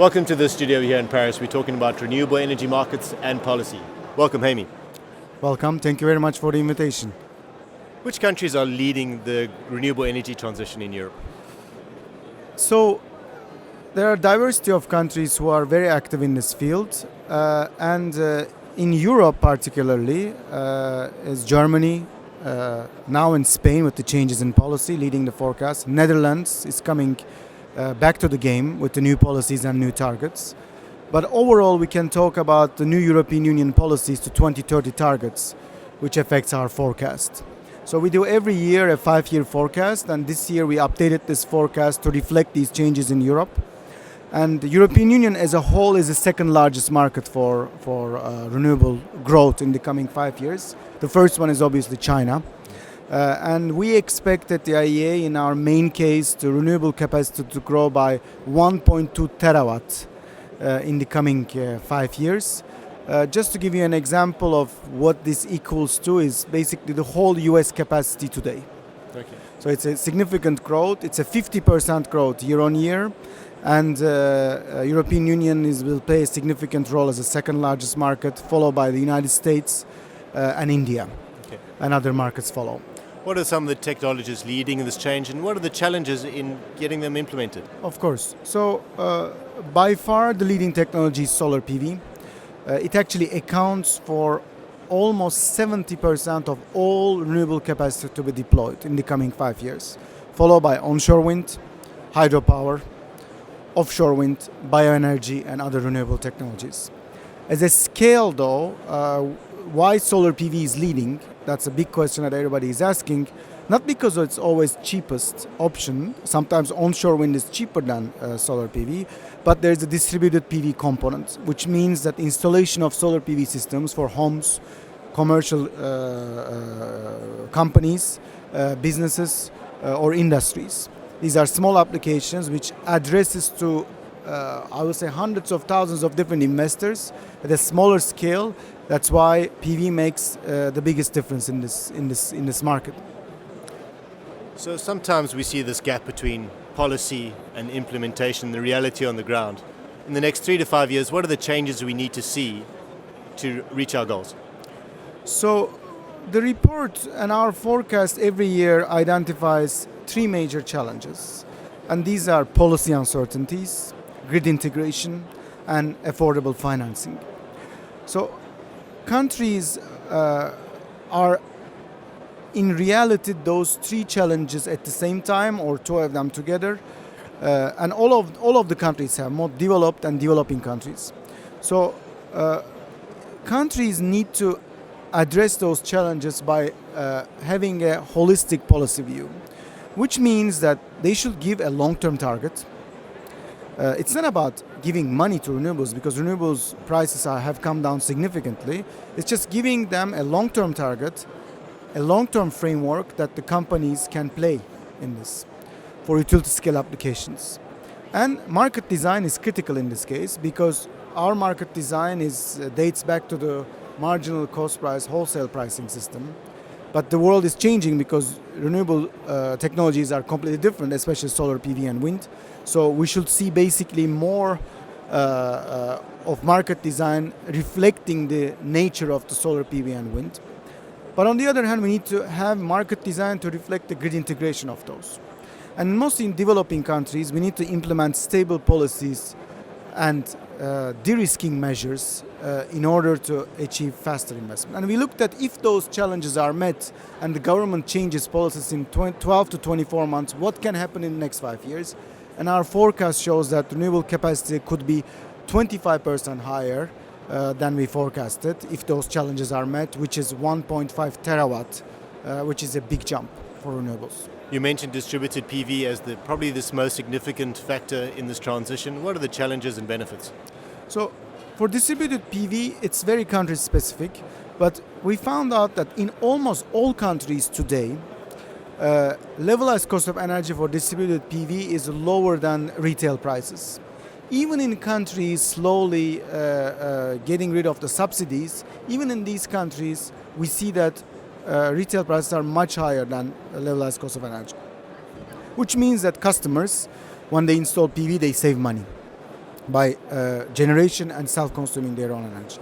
Welcome to the studio here in Paris. We're talking about renewable energy markets and policy. Welcome, Heymi. Welcome. Thank you very much for the invitation. Which countries are leading the renewable energy transition in Europe? So, there are diversity of countries who are very active in this field, and in Europe particularly, is Germany, now in Spain with the changes in policy leading the forecast. Netherlands is coming back to the game with the new policies and new targets. But overall, we can talk about the new European Union policies to 2030 targets, which affects our forecast. So we do every year a 5-year forecast, and this year we updated this forecast to reflect these changes in Europe. And the European Union as a whole is the second largest market for renewable growth in the coming 5 years. The first one is obviously China. And we expect at the IEA in our main case the renewable capacity to grow by 1.2 terawatt in the coming 5 years. Just to give you an example of what this equals to is basically the whole US capacity today. Okay. So it's a significant growth. It's a 50% growth year on year. And European Union will play a significant role as the second largest market, followed by the United States and India. Okay. And other markets follow. What are some of the technologies leading in this change, and what are the challenges in getting them implemented? Of course. So by far the leading technology is solar PV. It actually accounts for almost 70% of all renewable capacity to be deployed in the coming 5 years, followed by onshore wind, hydropower, offshore wind, bioenergy, and other renewable technologies. As a scale, though, why solar PV is leading? That's a big question that everybody is asking. Not because it's always cheapest option. Sometimes onshore wind is cheaper than solar PV, but there's a distributed PV component, which means that installation of solar PV systems for homes, commercial companies, businesses, or industries. These are small applications which addresses to, I would say, hundreds of thousands of different investors at a smaller scale. That's why PV makes the biggest difference in this market. So sometimes we see this gap between policy and implementation, the reality on the ground. In the next 3 to 5 years, what are the changes we need to see to reach our goals? So the report and our forecast every year identifies 3 major challenges. And these are policy uncertainties, grid integration, and affordable financing. So countries are in reality those 3 challenges at the same time, or 2 of them together, and all of the countries have more developed and developing countries. So countries need to address those challenges by having a holistic policy view, which means that they should give a long-term target. It's not about giving money to renewables, because renewables prices have come down significantly. It's just giving them a long-term target, a long-term framework that the companies can play in this for utility scale applications. And market design is critical in this case, because our market design dates back to the marginal cost price wholesale pricing system. But the world is changing because renewable technologies are completely different, especially solar PV and wind. So we should see basically more of market design reflecting the nature of the solar PV and wind. But on the other hand, we need to have market design to reflect the grid integration of those. And mostly in developing countries, we need to implement stable policies and de-risking measures in order to achieve faster investment. And we looked at if those challenges are met and the government changes policies in 12 to 24 months, what can happen in the next 5 years? And our forecast shows that renewable capacity could be 25% higher than we forecasted if those challenges are met, which is 1.5 terawatt, which is a big jump for renewables. You mentioned distributed PV as probably this most significant factor in this transition. What are the challenges and benefits? So for distributed PV, it's very country specific, but we found out that in almost all countries today, levelized cost of energy for distributed PV is lower than retail prices. Even in countries slowly getting rid of the subsidies, even in these countries, we see that retail prices are much higher than levelized cost of energy. Which means that customers, when they install PV, they save money. by generation and self-consuming their own energy.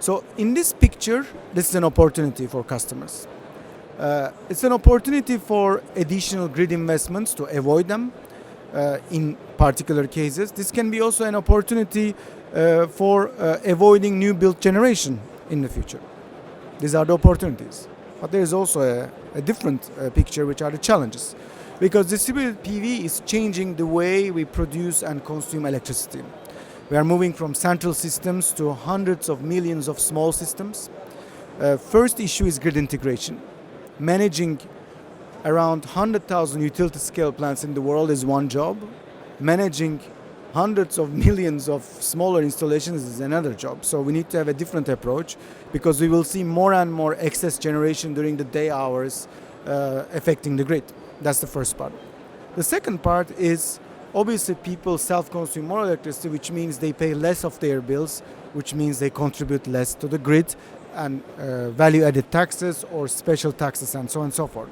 So in this picture, this is an opportunity for customers. It's an opportunity for additional grid investments to avoid them in particular cases. This can be also an opportunity for avoiding new build generation in the future. These are the opportunities. But there is also a different picture, which are the challenges. Because distributed PV is changing the way we produce and consume electricity. We are moving from central systems to hundreds of millions of small systems. First issue is grid integration. Managing around 100,000 utility scale plants in the world is one job. Managing hundreds of millions of smaller installations is another job. So we need to have a different approach, because we will see more and more excess generation during the day hours affecting the grid. That's the first part. The second part is obviously people self-consume more electricity, which means they pay less of their bills, which means they contribute less to the grid, and value-added taxes or special taxes and so on and so forth.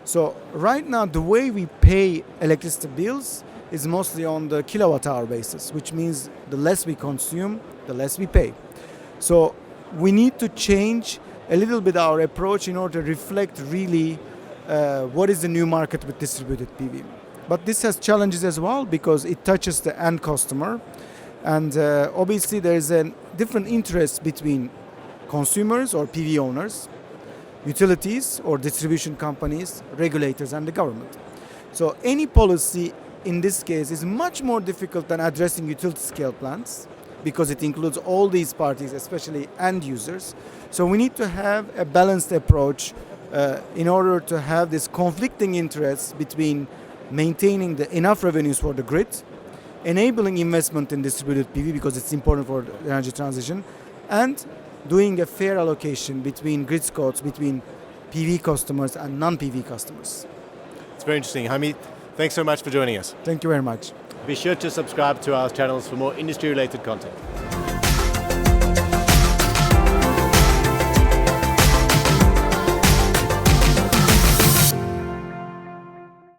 So right now the way we pay electricity bills is mostly on the kilowatt hour basis, which means the less we consume, the less we pay. So we need to change a little bit our approach in order to reflect really what is the new market with distributed PV. But this has challenges as well, because it touches the end customer, and obviously there is a different interest between consumers or PV owners, utilities or distribution companies, regulators and the government. So any policy in this case is much more difficult than addressing utility scale plants, because it includes all these parties, especially end users. So we need to have a balanced approach in order to have this conflicting interests between maintaining enough revenues for the grid, enabling investment in distributed PV because it's important for the energy transition, and doing a fair allocation between grid scopes, between PV customers and non-PV customers. It's very interesting. Heymi, thanks so much for joining us. Thank you very much. Be sure to subscribe to our channels for more industry-related content.